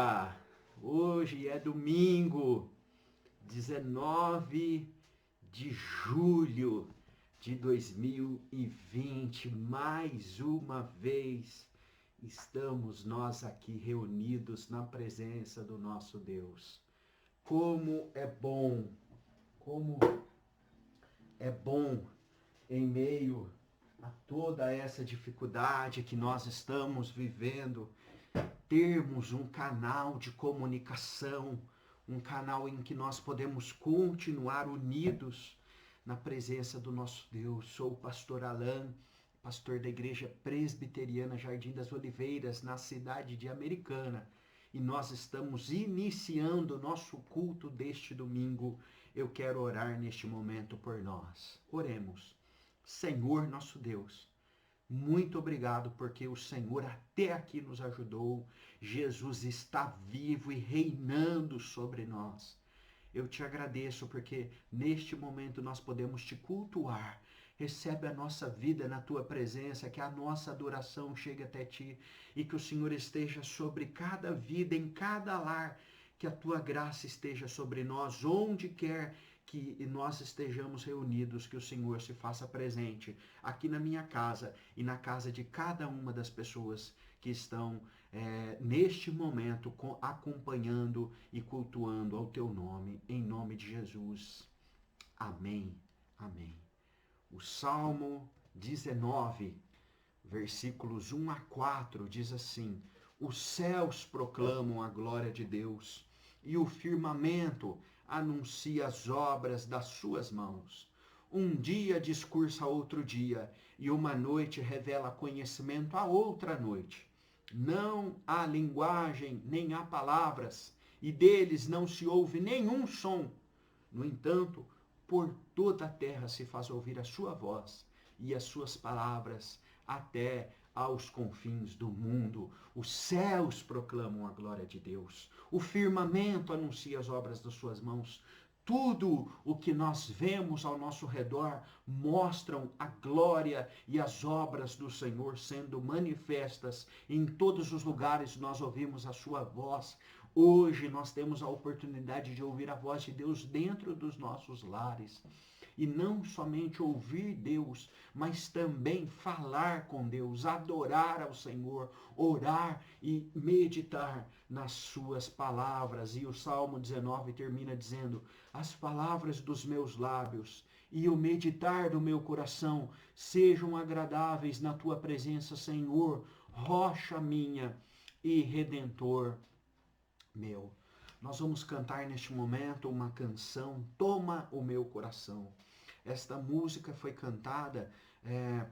dia! Hoje é domingo, 19 de julho de 2020. Mais uma vez estamos nós aqui reunidos na presença do nosso Deus. Como é bom em meio a toda essa dificuldade que nós estamos vivendo, termos um canal de comunicação, um canal em que nós podemos continuar unidos na presença do nosso Deus. Sou o pastor Alan, pastor da Igreja Presbiteriana Jardim das Oliveiras, na cidade de Americana, e nós estamos iniciando o nosso culto deste domingo. Eu quero orar neste momento por nós. Oremos. Senhor nosso Deus, muito obrigado porque o Senhor até aqui nos ajudou. Jesus está vivo e reinando sobre nós. Eu te agradeço porque neste momento nós podemos te cultuar. Recebe a nossa vida na tua presença, que a nossa adoração chegue até ti e que o Senhor esteja sobre cada vida, em cada lar, que a tua graça esteja sobre nós, onde quer que nós estejamos reunidos, que o Senhor se faça presente aqui na minha casa e na casa de cada uma das pessoas que estão neste momento acompanhando e cultuando ao teu nome, em nome de Jesus. Amém. Amém. O Salmo 19, versículos 1 a 4 diz assim: os céus proclamam a glória de Deus e o firmamento anuncia as obras das suas mãos. Um dia discursa a outro dia, e uma noite revela conhecimento a outra noite. Não há linguagem, nem há palavras, e deles não se ouve nenhum som. No entanto, por toda a terra se faz ouvir a sua voz, e as suas palavras até aos confins do mundo. Os céus proclamam a glória de Deus. O firmamento anuncia as obras das suas mãos. Tudo o que nós vemos ao nosso redor mostram a glória e as obras do Senhor sendo manifestas. Em todos os lugares nós ouvimos a sua voz. Hoje nós temos a oportunidade de ouvir a voz de Deus dentro dos nossos lares. E não somente ouvir Deus, mas também falar com Deus, adorar ao Senhor, orar e meditar nas suas palavras. E o Salmo 19 termina dizendo: as palavras dos meus lábios e o meditar do meu coração sejam agradáveis na tua presença, Senhor, rocha minha e redentor meu. Nós vamos cantar neste momento uma canção, Toma o Meu Coração. Esta música foi cantada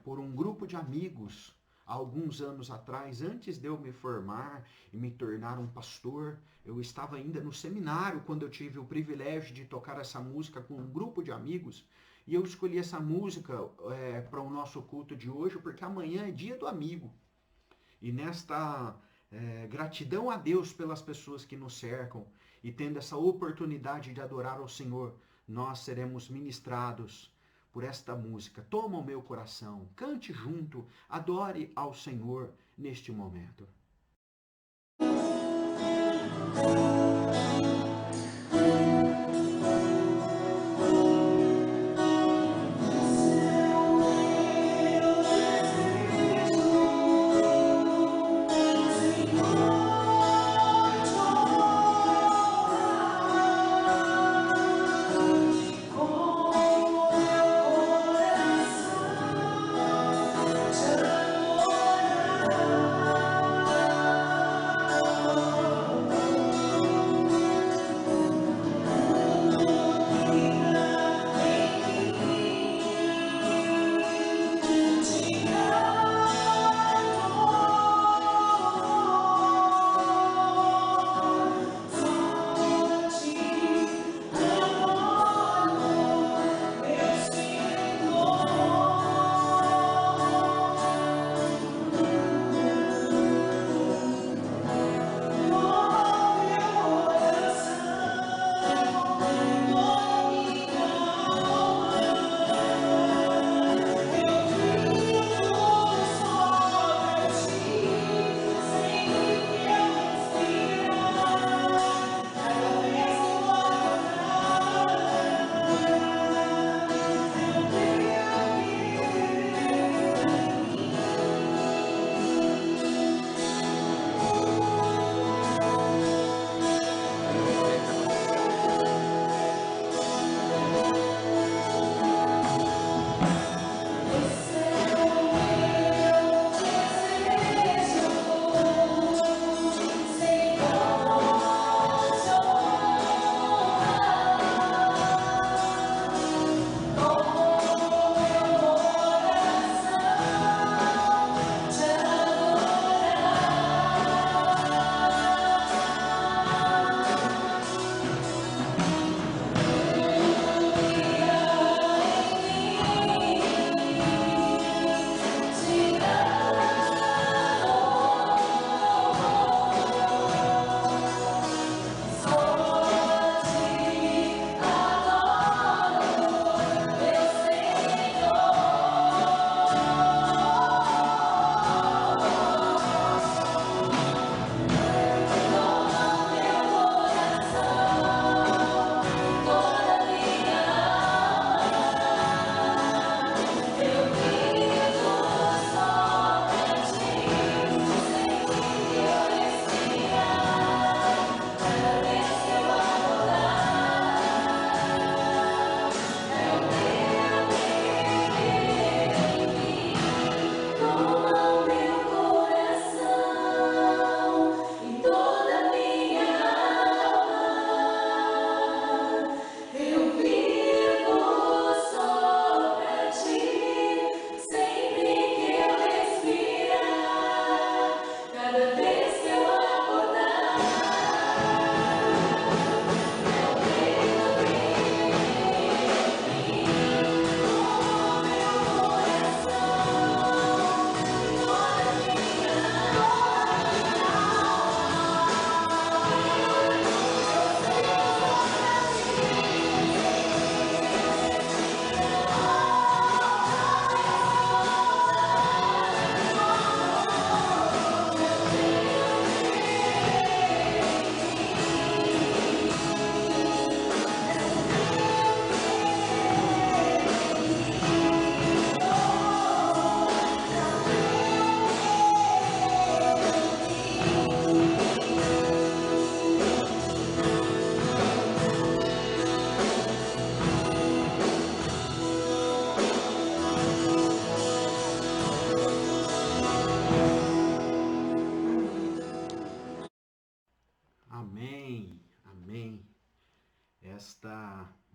por um grupo de amigos há alguns anos atrás, antes de eu me formar e me tornar um pastor. Eu estava ainda no seminário quando eu tive o privilégio de tocar essa música com um grupo de amigos. E eu escolhi essa música para o nosso culto de hoje, porque amanhã é dia do amigo. E nesta gratidão a Deus pelas pessoas que nos cercam, e tendo essa oportunidade de adorar ao Senhor, nós seremos ministrados por esta música. Toma o meu coração, cante junto, adore ao Senhor neste momento.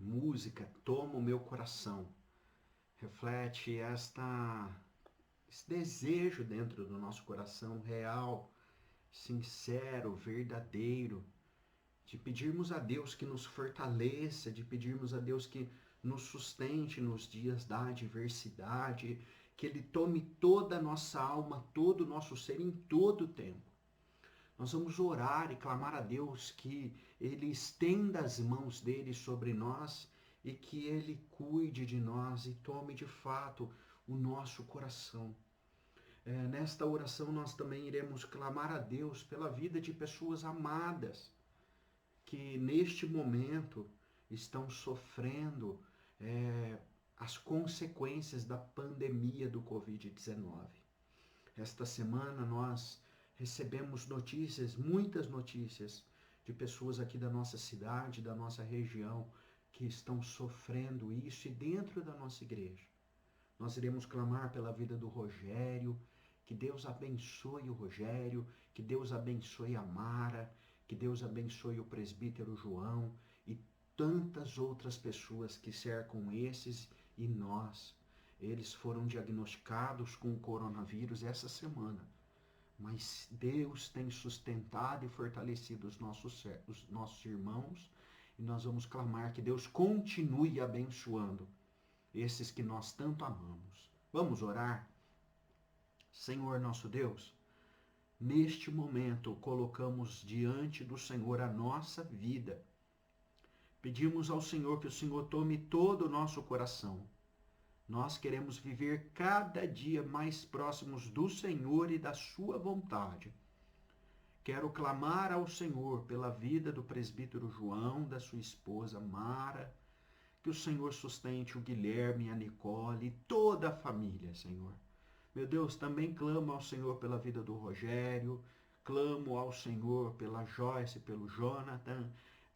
música Toma o Meu Coração reflete esse desejo dentro do nosso coração real, sincero, verdadeiro, de pedirmos a Deus que nos fortaleça, de pedirmos a Deus que nos sustente nos dias da adversidade, que Ele tome toda a nossa alma, todo o nosso ser em todo o tempo. Nós vamos orar e clamar a Deus que Ele estenda as mãos dele sobre nós e que Ele cuide de nós e tome de fato o nosso coração. Nesta oração nós também iremos clamar a Deus pela vida de pessoas amadas que neste momento estão sofrendo as consequências da pandemia do Covid-19. Esta semana nós recebemos notícias, muitas notícias, de pessoas aqui da nossa cidade, da nossa região, que estão sofrendo isso e dentro da nossa igreja. Nós iremos clamar pela vida do Rogério, que Deus abençoe o Rogério, que Deus abençoe a Mara, que Deus abençoe o presbítero João e tantas outras pessoas que cercam esses e nós. Eles foram diagnosticados com o coronavírus essa semana, mas Deus tem sustentado e fortalecido os nossos irmãos e nós vamos clamar que Deus continue abençoando esses que nós tanto amamos. Vamos orar? Senhor nosso Deus, neste momento colocamos diante do Senhor a nossa vida. Pedimos ao Senhor que o Senhor tome todo o nosso coração. Nós queremos viver cada dia mais próximos do Senhor e da sua vontade. Quero clamar ao Senhor pela vida do presbítero João, da sua esposa Mara, que o Senhor sustente o Guilherme, a Nicole e toda a família, Senhor. Meu Deus, também clamo ao Senhor pela vida do Rogério, clamo ao Senhor pela Joyce, pelo Jonathan,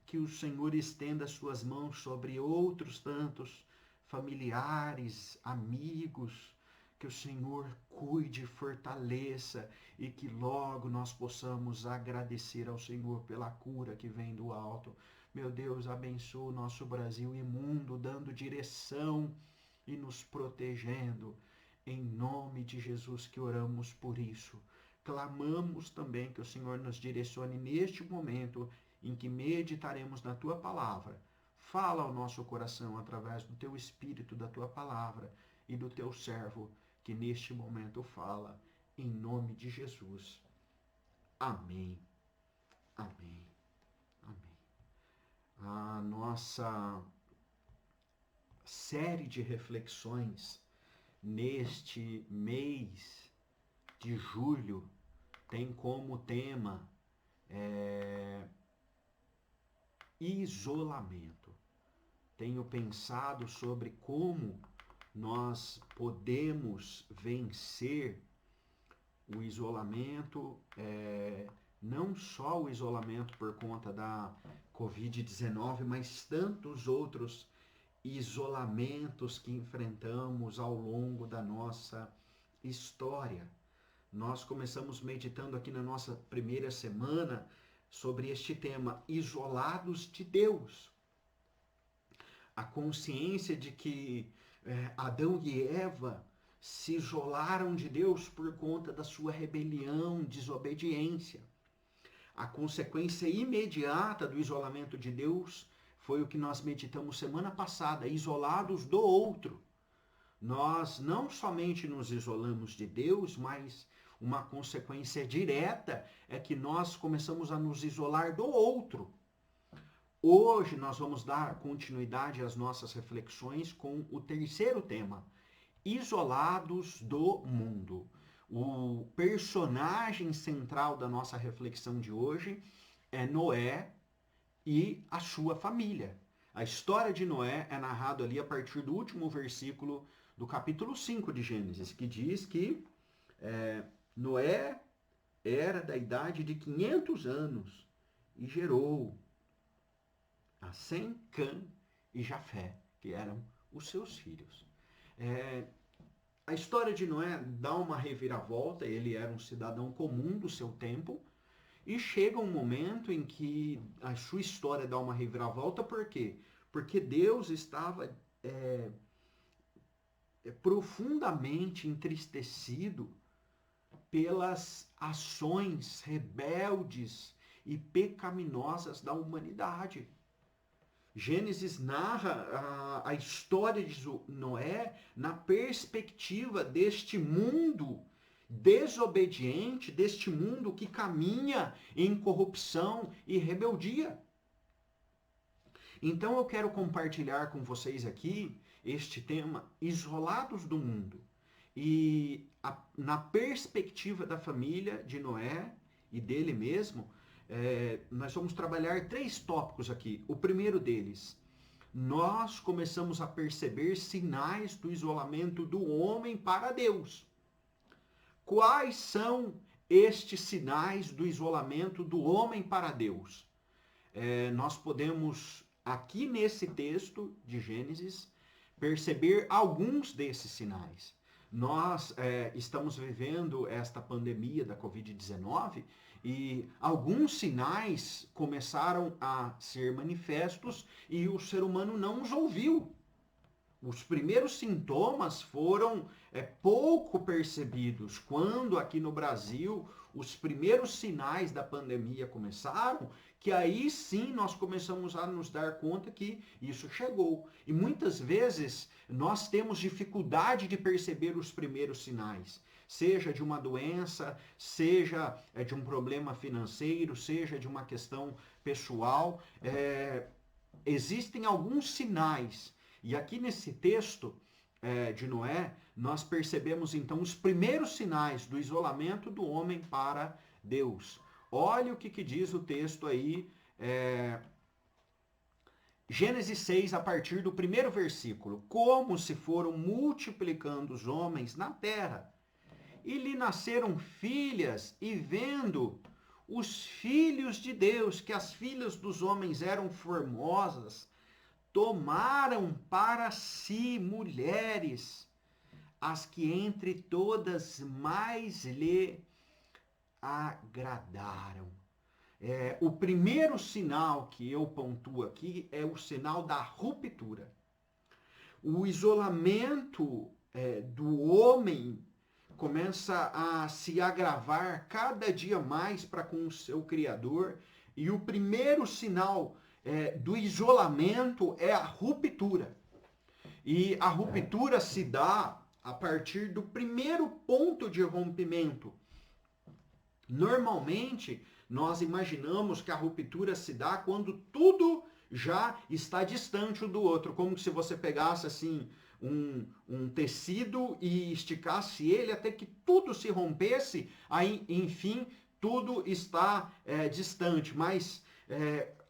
que o Senhor estenda suas mãos sobre outros tantos familiares, amigos, que o Senhor cuide, fortaleça e que logo nós possamos agradecer ao Senhor pela cura que vem do alto. Meu Deus, abençoa o nosso Brasil imundo, dando direção e nos protegendo. Em nome de Jesus que oramos por isso. Clamamos também que o Senhor nos direcione neste momento em que meditaremos na Tua Palavra. Fala ao nosso coração através do Teu Espírito, da Tua Palavra e do Teu servo que neste momento fala. Em nome de Jesus. Amém. Amém. Amém. A nossa série de reflexões neste mês de julho tem como tema isolamento. Tenho pensado sobre como nós podemos vencer o isolamento, não só o isolamento por conta da Covid-19, mas tantos outros isolamentos que enfrentamos ao longo da nossa história. Nós começamos meditando aqui na nossa primeira semana sobre este tema, isolados de Deus. A consciência de que Adão e Eva se isolaram de Deus por conta da sua rebelião, desobediência. A consequência imediata do isolamento de Deus foi o que nós meditamos semana passada, isolados do outro. Nós não somente nos isolamos de Deus, mas uma consequência direta é que nós começamos a nos isolar do outro. Hoje nós vamos dar continuidade às nossas reflexões com o terceiro tema, isolados do mundo. O personagem central da nossa reflexão de hoje é Noé e a sua família. A história de Noé é narrada ali a partir do último versículo do capítulo 5 de Gênesis, que diz que Noé era da idade de 500 anos e gerou a Sem, Cã e Jafé, que eram os seus filhos. A história de Noé dá uma reviravolta, ele era um cidadão comum do seu tempo, e chega um momento em que a sua história dá uma reviravolta, por quê? porque Deus estava profundamente entristecido pelas ações rebeldes e pecaminosas da humanidade. Gênesis narra a história de Noé na perspectiva deste mundo desobediente, deste mundo que caminha em corrupção e rebeldia. Então eu quero compartilhar com vocês aqui este tema, isolados do mundo. E na perspectiva da família de Noé e dele mesmo, nós vamos trabalhar 3 tópicos aqui. O primeiro deles, nós começamos a perceber sinais do isolamento do homem para Deus. Quais são estes sinais do isolamento do homem para Deus? Nós podemos, aqui nesse texto de Gênesis, perceber alguns desses sinais. Nós estamos vivendo esta pandemia da Covid-19 e alguns sinais começaram a ser manifestos e o ser humano não os ouviu. Os primeiros sintomas foram pouco percebidos. Quando aqui no Brasil os primeiros sinais da pandemia começaram, que aí sim nós começamos a nos dar conta que isso chegou. E muitas vezes nós temos dificuldade de perceber os primeiros sinais. Seja de uma doença, seja de um problema financeiro, seja de uma questão pessoal. Existem alguns sinais. E aqui nesse texto de Noé, nós percebemos então os primeiros sinais do isolamento do homem para Deus. Olha o que diz o texto aí, Gênesis 6, a partir do primeiro versículo. Como se foram multiplicando os homens na terra, e lhe nasceram filhas, e vendo os filhos de Deus, que as filhas dos homens eram formosas, tomaram para si mulheres, as que entre todas mais lhe agradaram. O primeiro sinal que eu pontuo aqui é o sinal da ruptura. O isolamento do homem começa a se agravar cada dia mais para com o seu Criador, e o primeiro sinal do isolamento é a ruptura. E a ruptura se dá a partir do primeiro ponto de rompimento. Normalmente, nós imaginamos que a ruptura se dá quando tudo já está distante um do outro, como se você pegasse assim um tecido e esticasse ele até que tudo se rompesse, aí, enfim, tudo está distante. Mas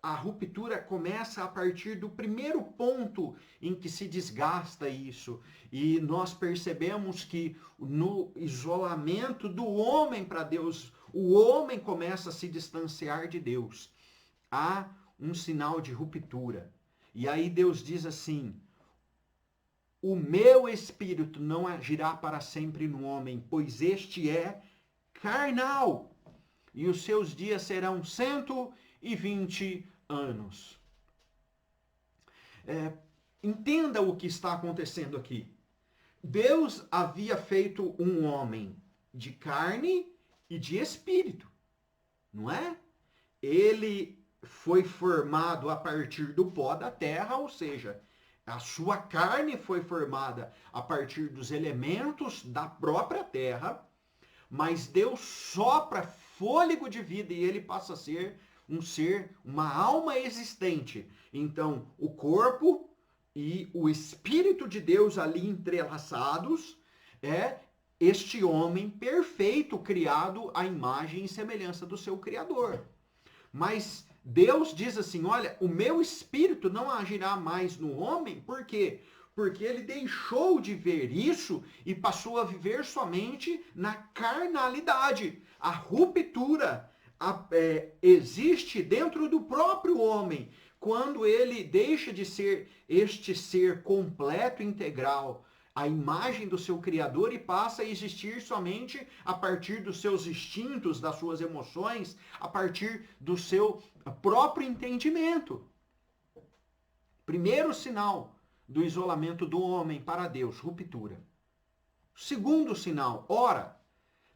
a ruptura começa a partir do primeiro ponto em que se desgasta isso. E nós percebemos que no isolamento do homem para Deus, o homem começa a se distanciar de Deus. Há um sinal de ruptura. E aí Deus diz assim: o meu espírito não agirá para sempre no homem, pois este é carnal, e os seus dias serão 120 anos. Entenda o que está acontecendo aqui. Deus havia feito um homem de carne e de espírito, não é? Ele foi formado a partir do pó da terra, ou seja, a sua carne foi formada a partir dos elementos da própria terra, mas Deus sopra fôlego de vida e ele passa a ser um ser, uma alma existente. Então, o corpo e o Espírito de Deus ali entrelaçados é este homem perfeito, criado à imagem e semelhança do seu Criador. Mas Deus diz assim: olha, o meu Espírito não agirá mais no homem, por quê? Porque ele deixou de ver isso e passou a viver somente na carnalidade. A ruptura existe dentro do próprio homem, quando ele deixa de ser este ser completo, integral, a imagem do seu Criador, e passa a existir somente a partir dos seus instintos, das suas emoções, a partir do seu próprio entendimento. Primeiro sinal do isolamento do homem para Deus, ruptura. Segundo sinal, ora,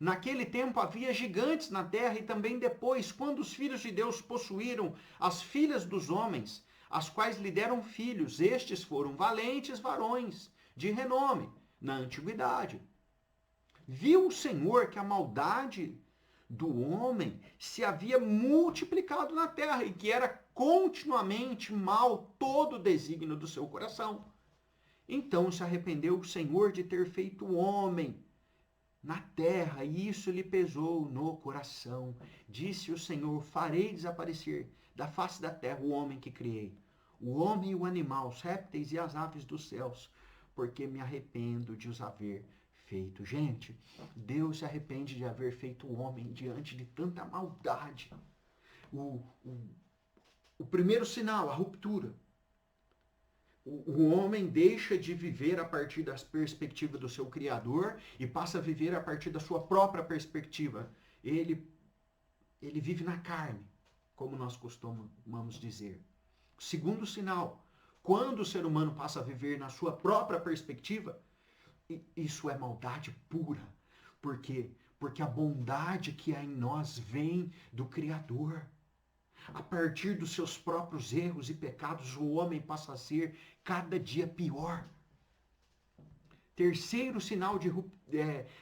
naquele tempo havia gigantes na terra e também depois, quando os filhos de Deus possuíram as filhas dos homens, as quais lhe deram filhos, estes foram valentes varões de renome na antiguidade. Viu o Senhor que a maldade do homem se havia multiplicado na terra e que era continuamente mal todo o desígnio do seu coração. Então se arrependeu o Senhor de ter feito o homem na terra, e isso lhe pesou no coração. Disse o Senhor: farei desaparecer da face da terra o homem que criei, o homem e o animal, os répteis e as aves dos céus, porque me arrependo de os haver feito. Gente, Deus se arrepende de haver feito o homem diante de tanta maldade. O primeiro sinal, a ruptura. O homem deixa de viver a partir da perspectiva do seu Criador e passa a viver a partir da sua própria perspectiva. Ele vive na carne, como nós costumamos dizer. Segundo sinal, quando o ser humano passa a viver na sua própria perspectiva, isso é maldade pura. Por quê? Porque a bondade que há em nós vem do Criador. A partir dos seus próprios erros e pecados, o homem passa a ser cada dia pior. Terceiro sinal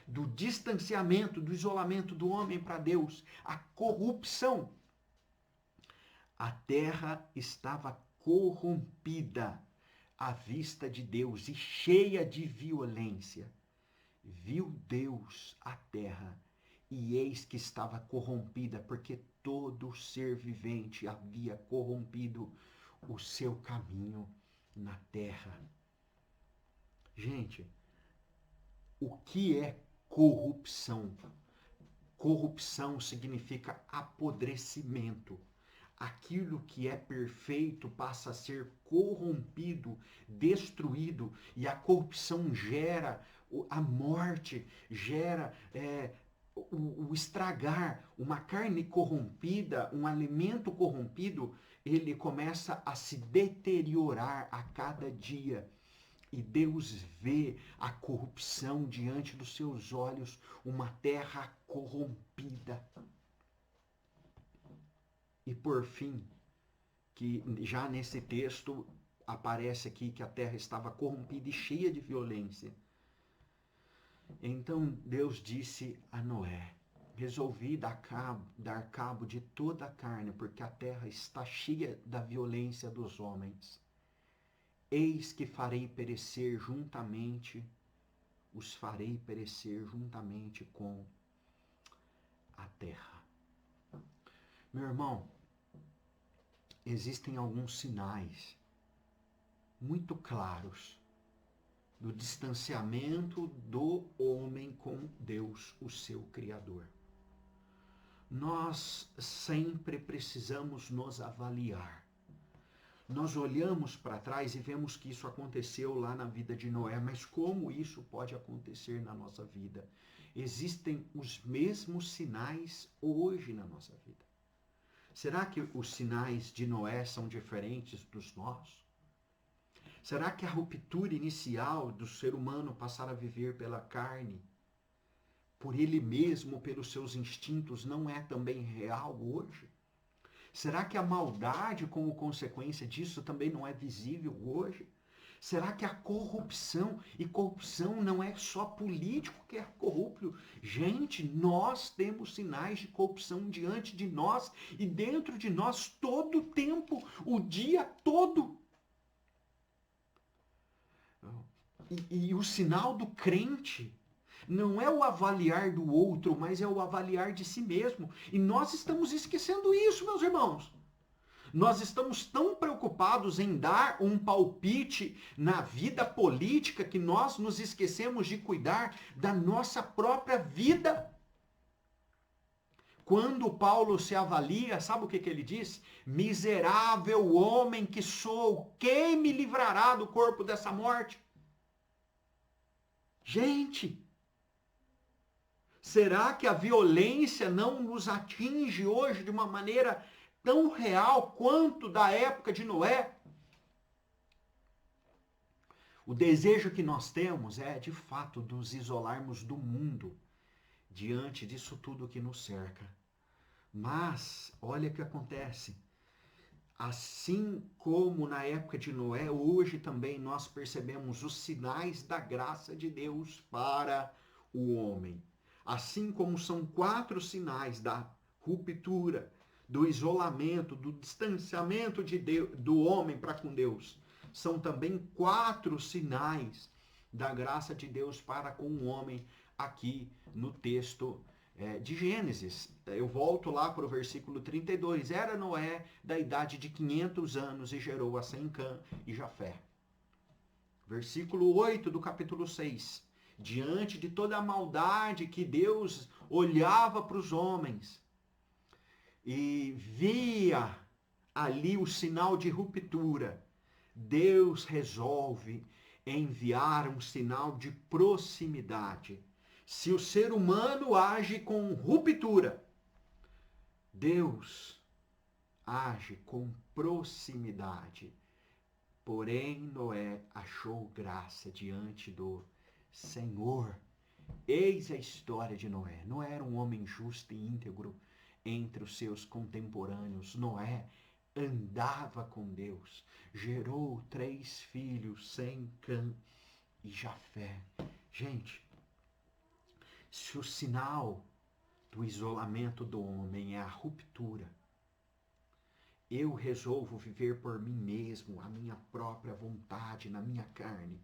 do distanciamento, do isolamento do homem para Deus, a corrupção. A terra estava corrompida à vista de Deus e cheia de violência. Viu Deus a terra, e eis que estava corrompida, porque todo ser vivente havia corrompido o seu caminho na terra. Gente, o que é corrupção? Corrupção significa apodrecimento. Aquilo que é perfeito passa a ser corrompido, destruído, e a corrupção gera a morte, gera o estragar. Uma carne corrompida, um alimento corrompido, ele começa a se deteriorar a cada dia. E Deus vê a corrupção diante dos seus olhos, uma terra corrompida. E por fim, que já nesse texto aparece aqui que a terra estava corrompida e cheia de violência. Então Deus disse a Noé: resolvi dar cabo de toda a carne, porque a terra está cheia da violência dos homens. Eis que os farei perecer juntamente com a terra. Meu irmão, existem alguns sinais muito claros do distanciamento do homem com Deus, o seu Criador. Nós sempre precisamos nos avaliar. Nós olhamos para trás e vemos que isso aconteceu lá na vida de Noé, mas como isso pode acontecer na nossa vida? Existem os mesmos sinais hoje na nossa vida. Será que os sinais de Noé são diferentes dos nossos? Será que a ruptura inicial do ser humano passar a viver pela carne, por ele mesmo, pelos seus instintos, não é também real hoje? Será que a maldade, como consequência disso, também não é visível hoje? Será que a corrupção, e corrupção não é só político que é corrupto? Gente, nós temos sinais de corrupção diante de nós e dentro de nós todo o tempo, o dia todo. E o sinal do crente não é o avaliar do outro, mas é o avaliar de si mesmo. E nós estamos esquecendo isso, meus irmãos. Nós estamos tão preocupados em dar um palpite na vida política que nós nos esquecemos de cuidar da nossa própria vida. Quando Paulo se avalia, sabe o que ele diz? Miserável homem que sou, quem me livrará do corpo dessa morte? Gente, será que a violência não nos atinge hoje de uma maneira tão real quanto da época de Noé? O desejo que nós temos é, de fato, nos isolarmos do mundo diante disso tudo que nos cerca. Mas, olha o que acontece. Assim como na época de Noé, hoje também nós percebemos os sinais da graça de Deus para o homem. Assim como são 4 sinais da ruptura, do isolamento, do distanciamento de Deus, do homem para com Deus, são também 4 sinais da graça de Deus para com o homem aqui no texto de Gênesis. Eu volto lá para o versículo 32. Era Noé da idade de 500 anos e gerou a Sem, Cã e Jafé. Versículo 8 do capítulo 6. Diante de toda a maldade que Deus olhava para os homens e via ali o sinal de ruptura, Deus resolve enviar um sinal de proximidade. Se o ser humano age com ruptura, Deus age com proximidade. Porém, Noé achou graça diante do Senhor. Eis a história de Noé. Noé era um homem justo e íntegro entre os seus contemporâneos. Noé andava com Deus. Gerou 3 filhos, Sem, Cã e Jafé. Gente, se o sinal do isolamento do homem é a ruptura, eu resolvo viver por mim mesmo, a minha própria vontade, na minha carne.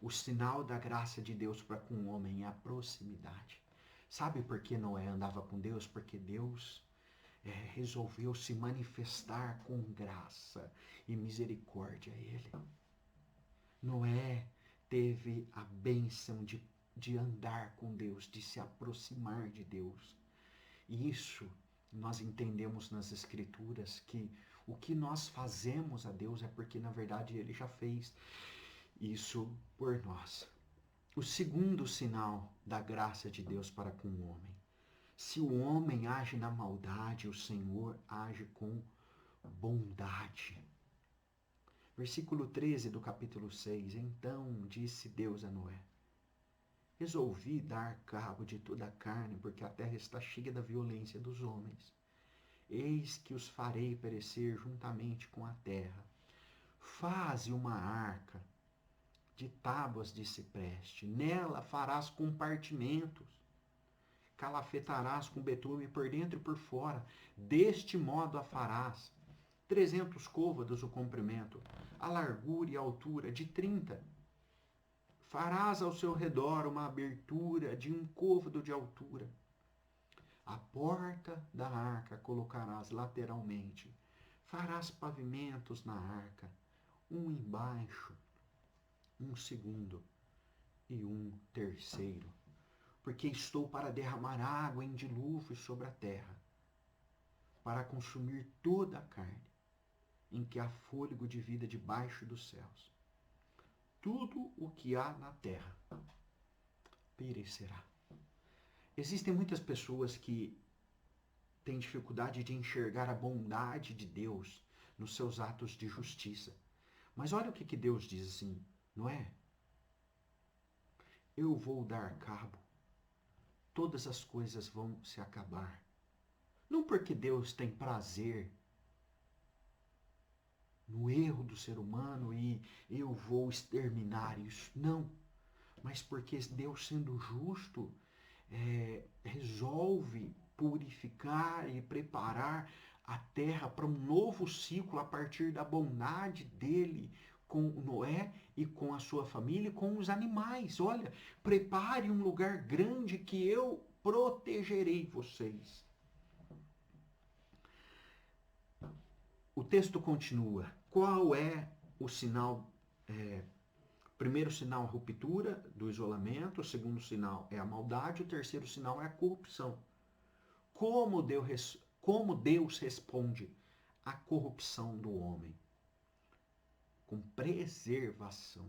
O sinal da graça de Deus para com o homem é a proximidade. Sabe por que Noé andava com Deus? Porque Deus resolveu se manifestar com graça e misericórdia a ele. Noé teve a bênção de andar com Deus, de se aproximar de Deus. E isso nós entendemos nas Escrituras, que o que nós fazemos a Deus é porque, na verdade, Ele já fez isso por nós. O segundo sinal da graça de Deus para com o homem. Se o homem age na maldade, o Senhor age com bondade. Versículo 13 do capítulo 6. Então disse Deus a Noé: resolvi dar cabo de toda a carne, porque a terra está cheia da violência dos homens. Eis que os farei perecer juntamente com a terra. Faze uma arca de tábuas de cipreste. Nela farás compartimentos. Calafetarás com betume por dentro e por fora. Deste modo a farás. 300 côvados o comprimento, a largura e a altura de 30. Farás ao seu redor uma abertura de 1 côvado de altura. A porta da arca colocarás lateralmente. Farás pavimentos na arca, um embaixo, um segundo e um terceiro. Porque estou para derramar água em dilúvio sobre a terra, para consumir toda a carne, em que há fôlego de vida debaixo dos céus. Tudo o que há na terra perecerá. Existem muitas pessoas que têm dificuldade de enxergar a bondade de Deus nos seus atos de justiça. Mas olha o que Deus diz assim, não é? Eu vou dar cabo, todas as coisas vão se acabar. Não porque Deus tem prazer no erro do ser humano e eu vou exterminar isso. Não. Mas porque Deus, sendo justo, resolve purificar e preparar a terra para um novo ciclo a partir da bondade dele com Noé e com a sua família e com os animais. Olha, prepare um lugar grande que eu protegerei vocês. O texto continua. Qual é o sinal? Primeiro sinal, a ruptura do isolamento. O segundo sinal é a maldade. O terceiro sinal é a corrupção. Como Deus responde à corrupção do homem? Com preservação.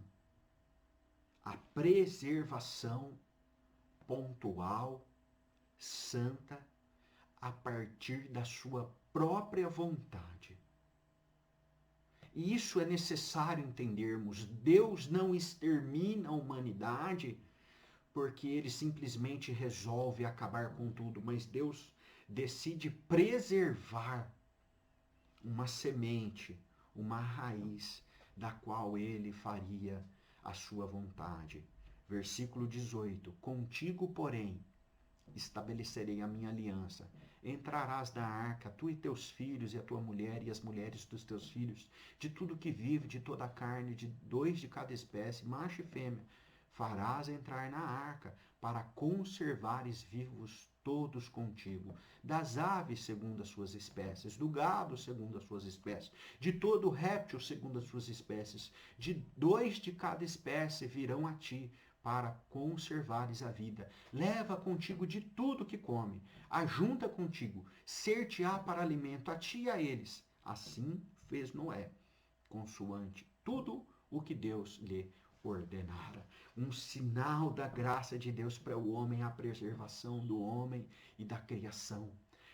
A preservação pontual, santa, a partir da sua própria vontade. E isso é necessário entendermos. Deus não extermina a humanidade porque ele simplesmente resolve acabar com tudo, mas Deus decide preservar uma semente, uma raiz da qual ele faria a sua vontade. Versículo 18: Contigo, porém, estabelecerei a minha aliança. Entrarás na arca, tu e teus filhos, e a tua mulher, e as mulheres dos teus filhos, de tudo que vive, de toda a carne, de 2 de cada espécie, macho e fêmea, farás entrar na arca, para conservares vivos todos contigo, das aves segundo as suas espécies, do gado segundo as suas espécies, de todo réptil segundo as suas espécies, de 2 de cada espécie virão a ti, para conservares a vida. Leva contigo de tudo que come, ajunta contigo, ser-te-á para alimento a ti e a eles. Assim fez Noé, consoante tudo o que Deus lhe ordenara. Um sinal da graça de Deus para o homem, a preservação do homem e da criação.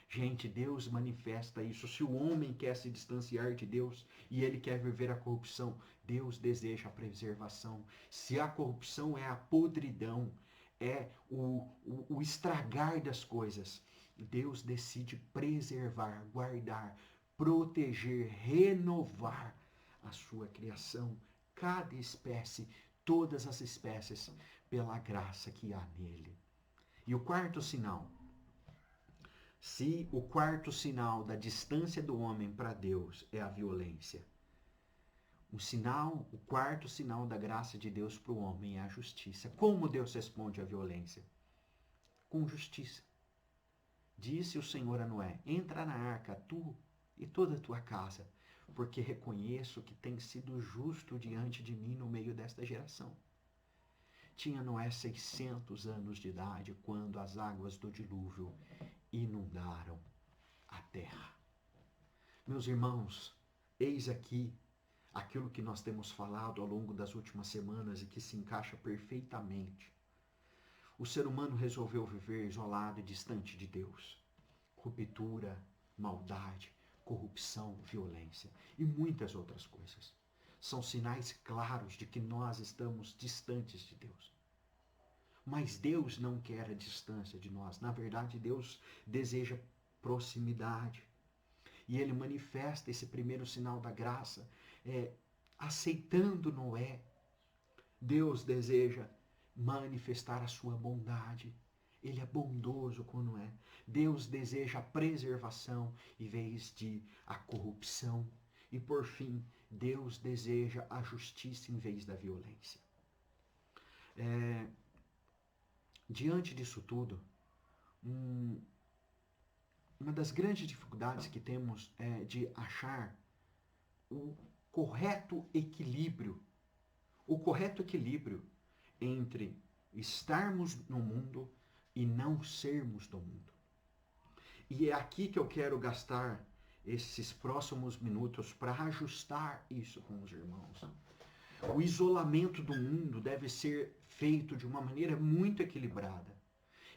Gente, Deus manifesta isso. Se o homem quer se distanciar de Deus e ele quer viver a corrupção, Deus deseja a preservação. Se a corrupção é a podridão, é o estragar das coisas, Deus decide preservar, guardar, proteger, renovar a sua criação, cada espécie, todas as espécies, pela graça que há nele. E o quarto sinal, se o quarto sinal da distância do homem para Deus é a violência, o quarto sinal da graça de Deus para o homem é a justiça. Como Deus responde à violência? Com justiça. Disse o Senhor a Noé: entra na arca, tu e toda a tua casa, porque reconheço que tens sido justo diante de mim no meio desta geração. Tinha Noé 600 anos de idade quando as águas do dilúvio inundaram a terra. Meus irmãos, eis aqui aquilo que nós temos falado ao longo das últimas semanas e que se encaixa perfeitamente. O ser humano resolveu viver isolado e distante de Deus. Ruptura, maldade, corrupção, violência e muitas outras coisas. São sinais claros de que nós estamos distantes de Deus. Mas Deus não quer a distância de nós. Na verdade, Deus deseja proximidade. E ele manifesta esse primeiro sinal da graça, aceitando Noé. Deus deseja manifestar a sua bondade. Ele é bondoso com Noé. Deus deseja a preservação em vez de a corrupção. E por fim, Deus deseja a justiça em vez da violência. Diante disso tudo, uma das grandes dificuldades que temos é de achar o correto equilíbrio entre estarmos no mundo e não sermos do mundo. E é aqui que eu quero gastar esses próximos minutos para ajustar isso com os irmãos. O isolamento do mundo deve ser feito de uma maneira muito equilibrada.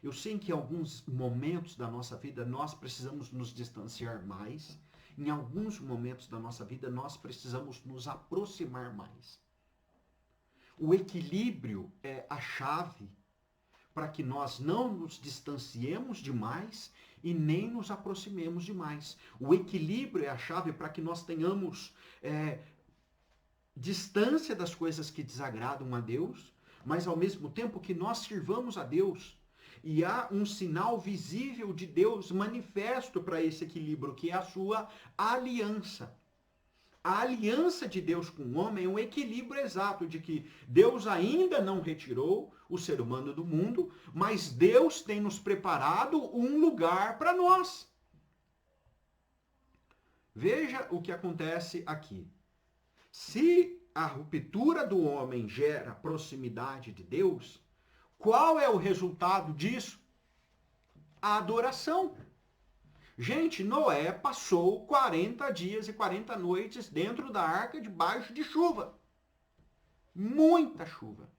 Eu sei que em alguns momentos da nossa vida nós precisamos nos distanciar mais, em alguns momentos da nossa vida nós precisamos nos aproximar mais. O equilíbrio é a chave para que nós não nos distanciemos demais e nem nos aproximemos demais. O equilíbrio é a chave para que nós tenhamos distância das coisas que desagradam a Deus, mas ao mesmo tempo que nós sirvamos a Deus. E há um sinal visível de Deus manifesto para esse equilíbrio, que é a sua aliança. A aliança de Deus com o homem é um equilíbrio exato de que Deus ainda não retirou o ser humano do mundo, mas Deus tem nos preparado um lugar para nós. Veja o que acontece aqui. Se a ruptura do homem gera proximidade de Deus, qual é o resultado disso? A adoração. Gente, Noé passou 40 dias e 40 noites dentro da arca debaixo de chuva. Muita chuva.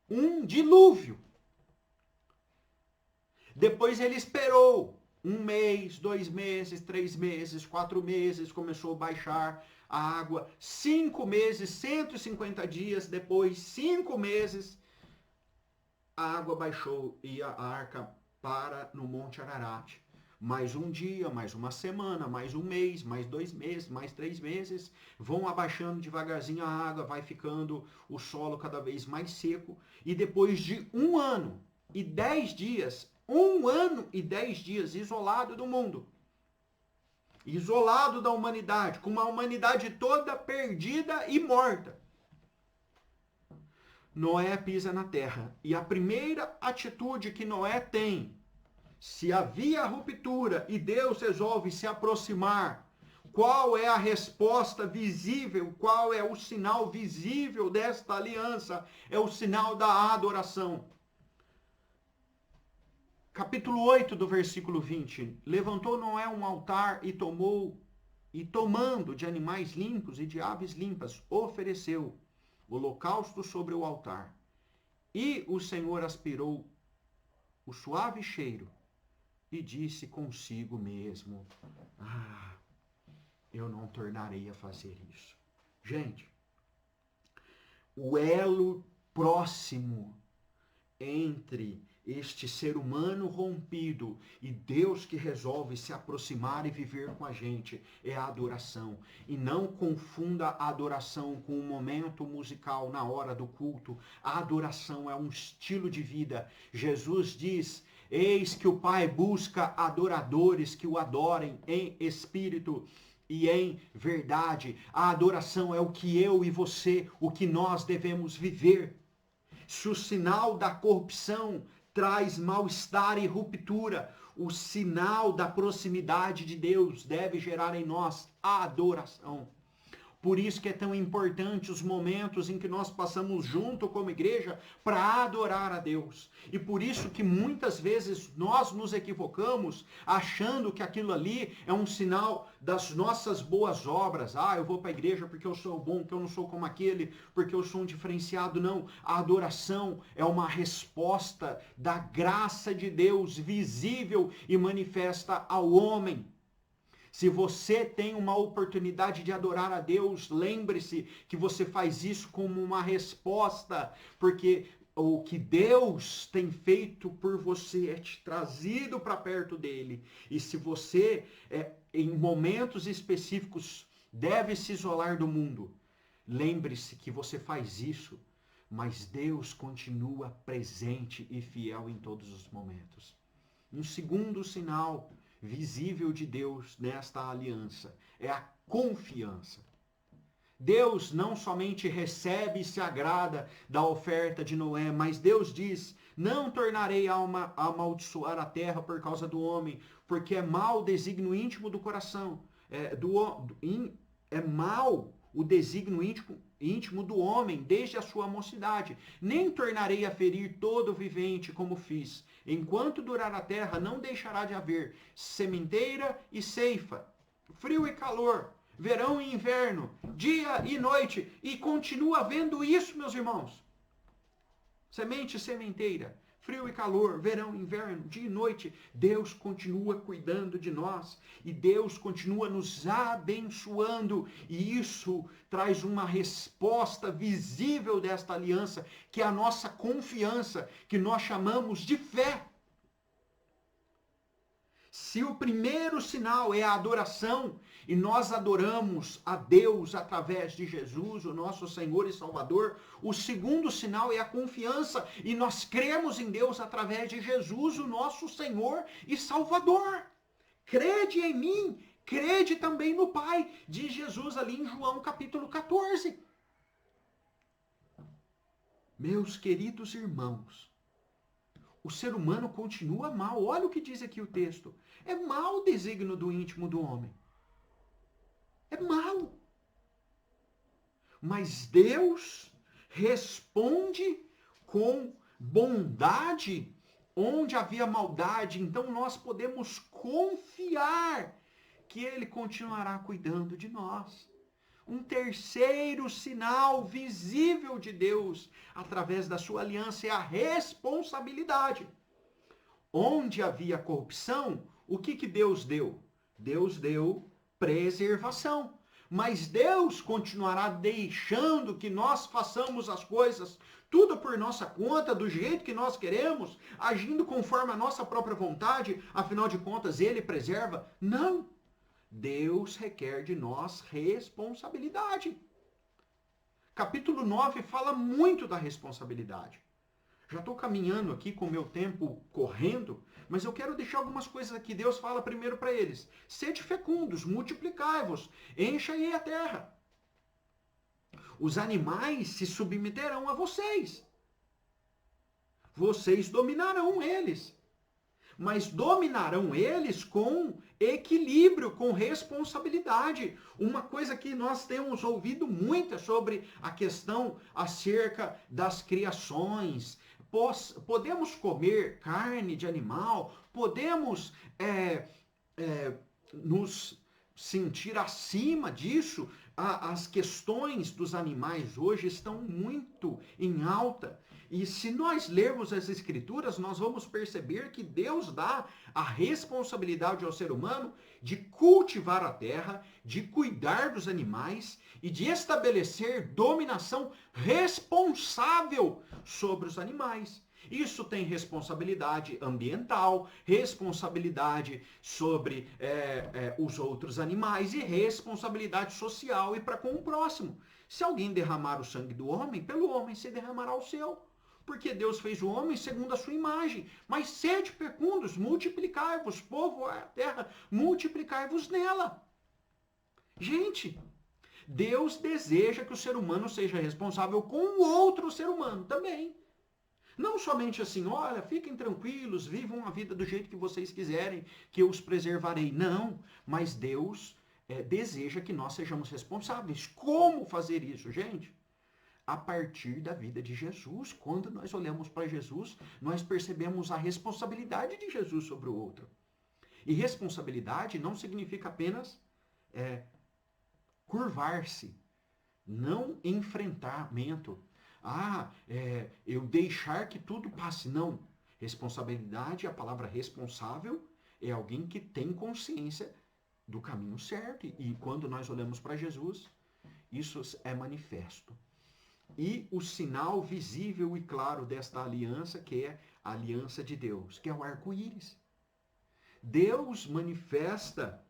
Um dilúvio. Depois ele esperou 1 mês, 2 meses, 3 meses, 4 meses, começou a baixar a água, 5 meses, 150 dias depois, 5 meses, a água baixou e a arca para no Monte Ararat. Mais um dia, mais uma semana, mais um mês, mais 2 meses, mais 3 meses, vão abaixando devagarzinho a água, vai ficando o solo cada vez mais seco, e depois de 1 ano e 10 dias, 1 ano e 10 dias isolado do mundo, isolado da humanidade, com uma humanidade toda perdida e morta, Noé pisa na terra. E a primeira atitude que Noé tem, se havia ruptura e Deus resolve se aproximar, qual é a resposta visível, qual é o sinal visível desta aliança? É o sinal da adoração. Capítulo 8 do versículo 20. Levantou Noé um altar e tomando de animais limpos e de aves limpas, ofereceu holocausto sobre o altar. E o Senhor aspirou o suave cheiro e disse consigo mesmo: eu não tornarei a fazer isso. Gente, o elo próximo entre este ser humano rompido e Deus que resolve se aproximar e viver com a gente é a adoração. E não confunda a adoração com um momento musical na hora do culto. A adoração é um estilo de vida. Jesus diz: eis que o Pai busca adoradores que o adorem em espírito e em verdade. A adoração é o que eu e você, o que nós devemos viver. Se o sinal da corrupção traz mal-estar e ruptura, o sinal da proximidade de Deus deve gerar em nós a adoração. Por isso que é tão importante os momentos em que nós passamos junto como igreja para adorar a Deus. E por isso que muitas vezes nós nos equivocamos achando que aquilo ali é um sinal das nossas boas obras. Eu vou para a igreja porque eu sou bom, que eu não sou como aquele, porque eu sou um diferenciado. Não, a adoração é uma resposta da graça de Deus visível e manifesta ao homem. Se você tem uma oportunidade de adorar a Deus, lembre-se que você faz isso como uma resposta, porque o que Deus tem feito por você é te trazido para perto dele. E se você, em momentos específicos, deve se isolar do mundo, lembre-se que você faz isso, mas Deus continua presente e fiel em todos os momentos. Um segundo sinal visível de Deus nesta aliança é a confiança. Deus não somente recebe e se agrada da oferta de Noé, mas Deus diz: não tornarei a amaldiçoar a terra por causa do homem, porque é mau o desígnio íntimo do coração. É mau o desígnio íntimo do homem desde a sua mocidade. Nem tornarei a ferir todo o vivente como fiz. Enquanto durar a terra, não deixará de haver sementeira e ceifa, frio e calor, verão e inverno, dia e noite. E continua havendo isso, meus irmãos. Semente e sementeira, frio e calor, verão e inverno, dia e noite. Deus continua cuidando de nós e Deus continua nos abençoando. E isso traz uma resposta visível desta aliança, que é a nossa confiança, que nós chamamos de fé. Se o primeiro sinal é a adoração, e nós adoramos a Deus através de Jesus, o nosso Senhor e Salvador, o segundo sinal é a confiança, e nós cremos em Deus através de Jesus, o nosso Senhor e Salvador. Crede em mim, crede também no Pai, diz Jesus ali em João capítulo 14. Meus queridos irmãos, o ser humano continua mal. Olha o que diz aqui o texto. É mau o desígnio do íntimo do homem. É mau. Mas Deus responde com bondade onde havia maldade. Então nós podemos confiar que Ele continuará cuidando de nós. Um terceiro sinal visível de Deus através da sua aliança é a responsabilidade. Onde havia corrupção, o que Deus deu? Deus deu preservação. mas Deus continuará deixando que nós façamos as coisas tudo por nossa conta, do jeito que nós queremos, agindo conforme a nossa própria vontade, afinal de contas, Ele preserva? Não. Deus requer de nós responsabilidade. Capítulo 9 fala muito da responsabilidade. Já estou caminhando aqui com o meu tempo correndo, mas eu quero deixar algumas coisas aqui. Deus fala primeiro para eles: sede fecundos, multiplicai-vos, enchei a terra. Os animais se submeterão a vocês. Vocês dominarão eles. Mas dominarão eles com equilíbrio, com responsabilidade. Uma coisa que nós temos ouvido muito é sobre a questão acerca das criações. Podemos comer carne de animal, podemos nos sentir acima disso. As questões dos animais hoje estão muito em alta. E se nós lermos as Escrituras, nós vamos perceber que Deus dá a responsabilidade ao ser humano de cultivar a terra, de cuidar dos animais e de estabelecer dominação responsável sobre os animais. Isso tem responsabilidade ambiental, responsabilidade sobre os outros animais e responsabilidade social e para com o próximo. Se alguém derramar o sangue do homem, pelo homem se derramará o seu. Porque Deus fez o homem segundo a sua imagem. Mas sede fecundos, multiplicai-vos, povo a terra, multiplicai-vos nela. Gente, Deus deseja que o ser humano seja responsável com o outro ser humano também. Não somente assim, olha, fiquem tranquilos, vivam a vida do jeito que vocês quiserem, que eu os preservarei. Não, mas Deus deseja que nós sejamos responsáveis. Como fazer isso, gente? A partir da vida de Jesus. Quando nós olhamos para Jesus, nós percebemos a responsabilidade de Jesus sobre o outro. E responsabilidade não significa apenas curvar-se, não enfrentamento. Eu deixar que tudo passe. Não. Responsabilidade, a palavra responsável, é alguém que tem consciência do caminho certo. E quando nós olhamos para Jesus, isso é manifesto. E o sinal visível e claro desta aliança, que é a aliança de Deus, que é o arco-íris. Deus manifesta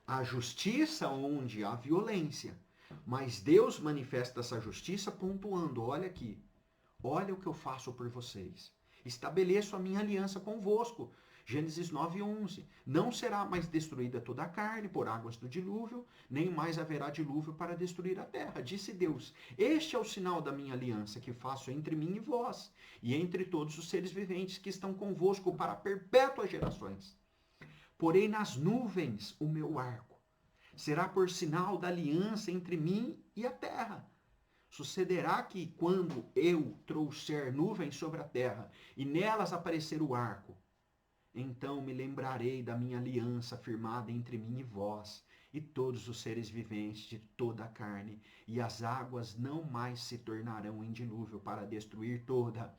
a justiça onde há violência. Mas Deus manifesta essa justiça pontuando: olha aqui, olha o que eu faço por vocês. Estabeleço a minha aliança convosco. Gênesis 9:11. Não será mais destruída toda a carne por águas do dilúvio, nem mais haverá dilúvio para destruir a terra. Disse Deus: este é o sinal da minha aliança que faço entre mim e vós, e entre todos os seres viventes que estão convosco para perpétuas gerações. Porém nas nuvens o meu arco será por sinal da aliança entre mim e a terra. Sucederá que, quando eu trouxer nuvens sobre a terra e nelas aparecer o arco, então me lembrarei da minha aliança firmada entre mim e vós e todos os seres viventes de toda a carne, e as águas não mais se tornarão em dilúvio para destruir toda a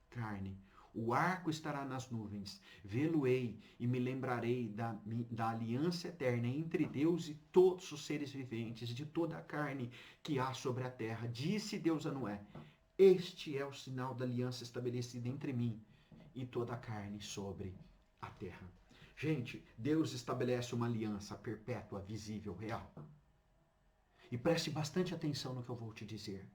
carne. O arco estará nas nuvens, vê-lo-ei e me lembrarei da aliança eterna entre Deus e todos os seres viventes de toda a carne que há sobre a terra. Disse Deus a Noé: este é o sinal da aliança estabelecida entre mim e toda a carne sobre a terra. Gente, Deus estabelece uma aliança perpétua, visível, real. E preste bastante atenção no que eu vou te dizer.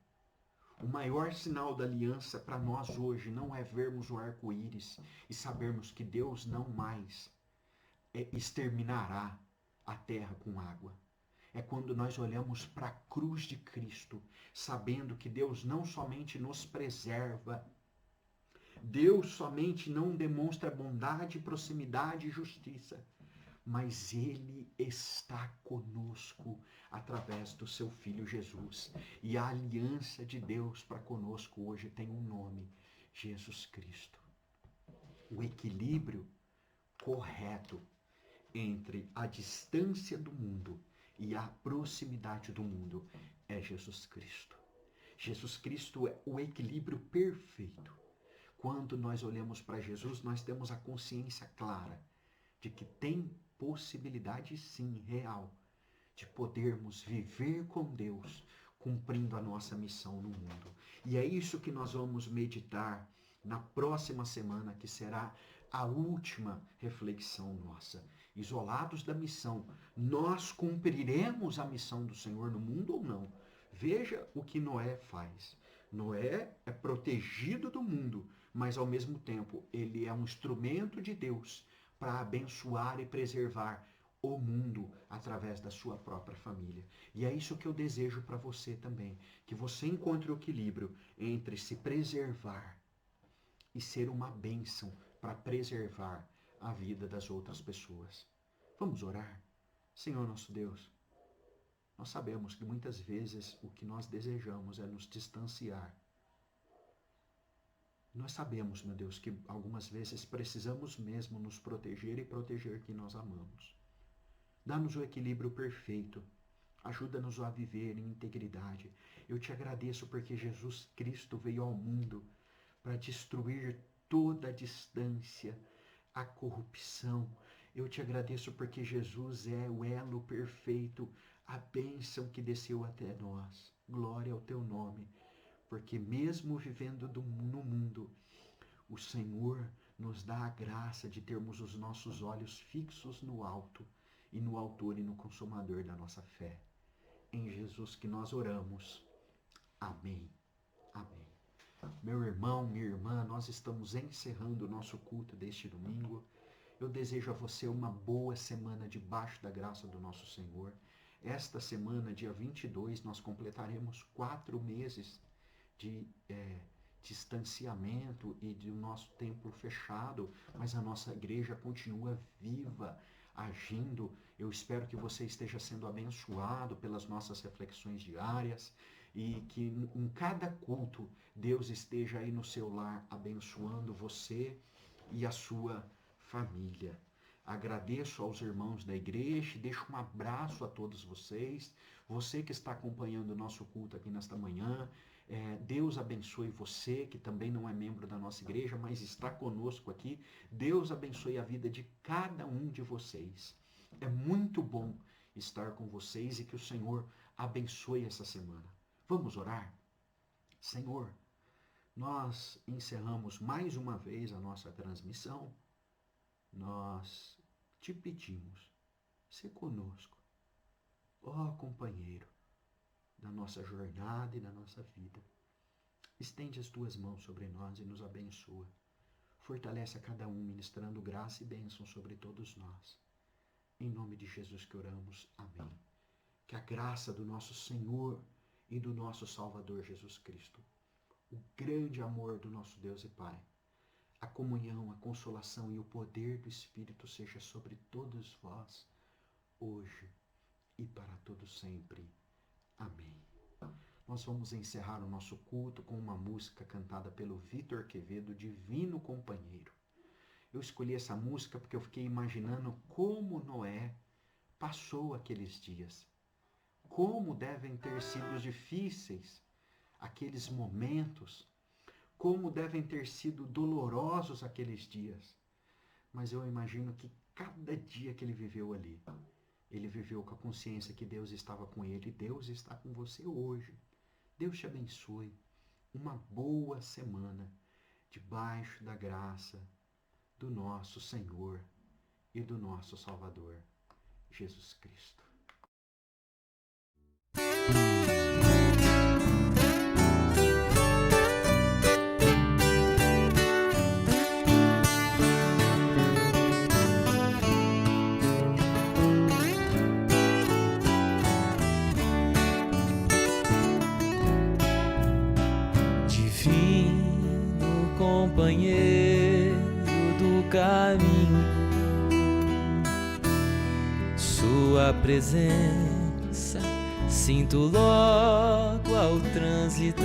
O maior sinal da aliança para nós hoje não é vermos o arco-íris e sabermos que Deus não mais exterminará a terra com água. É quando nós olhamos para a cruz de Cristo, sabendo que Deus não somente nos preserva, Deus somente não demonstra bondade, proximidade e justiça, mas Ele está conosco através do seu Filho Jesus. E a aliança de Deus para conosco hoje tem um nome: Jesus Cristo. O equilíbrio correto entre a distância do mundo e a proximidade do mundo é Jesus Cristo. Jesus Cristo é o equilíbrio perfeito. Quando nós olhamos para Jesus, nós temos a consciência clara de que tem possibilidade sim, real, de podermos viver com Deus, cumprindo a nossa missão no mundo. E é isso que nós vamos meditar na próxima semana, que será a última reflexão nossa. Isolados da missão, nós cumpriremos a missão do Senhor no mundo ou não? Veja o que Noé faz. Noé é protegido do mundo, mas ao mesmo tempo ele é um instrumento de Deus para abençoar e preservar o mundo através da sua própria família. E é isso que eu desejo para você também, que você encontre o equilíbrio entre se preservar e ser uma bênção para preservar a vida das outras pessoas. Vamos orar? Senhor nosso Deus, nós sabemos que muitas vezes o que nós desejamos é nos distanciar. Nós sabemos, meu Deus, que algumas vezes precisamos mesmo nos proteger e proteger quem nós amamos. Dá-nos o equilíbrio perfeito. Ajuda-nos a viver em integridade. Eu te agradeço porque Jesus Cristo veio ao mundo para destruir toda a distância, a corrupção. Eu te agradeço porque Jesus é o elo perfeito, a bênção que desceu até nós. Glória ao teu nome, porque mesmo vivendo no mundo, o Senhor nos dá a graça de termos os nossos olhos fixos no alto e no autor e no consumador da nossa fé. Em Jesus que nós oramos. Amém. Amém. Meu irmão, minha irmã, nós estamos encerrando o nosso culto deste domingo. Eu desejo a você uma boa semana debaixo da graça do nosso Senhor. Esta semana, dia 22, nós completaremos 4 meses de distanciamento e do nosso templo fechado, mas a nossa igreja continua viva, agindo. Eu espero que você esteja sendo abençoado pelas nossas reflexões diárias e que em cada culto Deus esteja aí no seu lar abençoando você e a sua família. Agradeço aos irmãos da igreja, deixo um abraço a todos vocês, você que está acompanhando o nosso culto aqui nesta manhã. Deus abençoe você, que também não é membro da nossa igreja, mas está conosco aqui. Deus abençoe a vida de cada um de vocês. É muito bom estar com vocês e que o Senhor abençoe essa semana. Vamos orar? Senhor, nós encerramos mais uma vez a nossa transmissão. Nós te pedimos, se conosco, ó companheiro da nossa jornada e da nossa vida. Estende as tuas mãos sobre nós e nos abençoa. Fortalece a cada um, ministrando graça e bênção sobre todos nós. Em nome de Jesus que oramos. Amém. Que a graça do nosso Senhor e do nosso Salvador Jesus Cristo, o grande amor do nosso Deus e Pai, a comunhão, a consolação e o poder do Espírito seja sobre todos vós, hoje e para todo sempre. Amém. Nós vamos encerrar o nosso culto com uma música cantada pelo Vitor Quevedo, Divino Companheiro. Eu escolhi essa música porque eu fiquei imaginando como Noé passou aqueles dias. Como devem ter sido difíceis aqueles momentos. Como devem ter sido dolorosos aqueles dias. Mas eu imagino que cada dia que ele viveu ali, ele viveu com a consciência que Deus estava com ele e Deus está com você hoje. Deus te abençoe. Uma boa semana debaixo da graça do nosso Senhor e do nosso Salvador, Jesus Cristo. Companheiro do caminho, sua presença sinto logo ao transitar.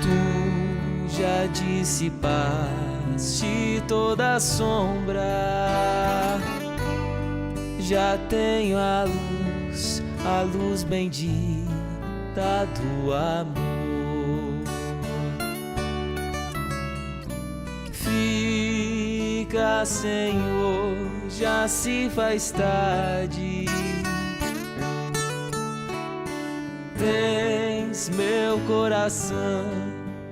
Tu já dissipaste toda a sombra, já tenho a luz bendita do amor. Fica, Senhor, já se faz tarde. Tens meu coração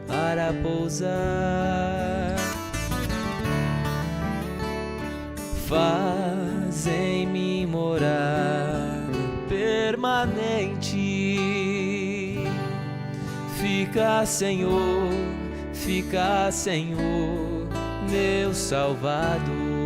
para pousar. Faz em mim morar permanente. Fica, Senhor, meu Salvador.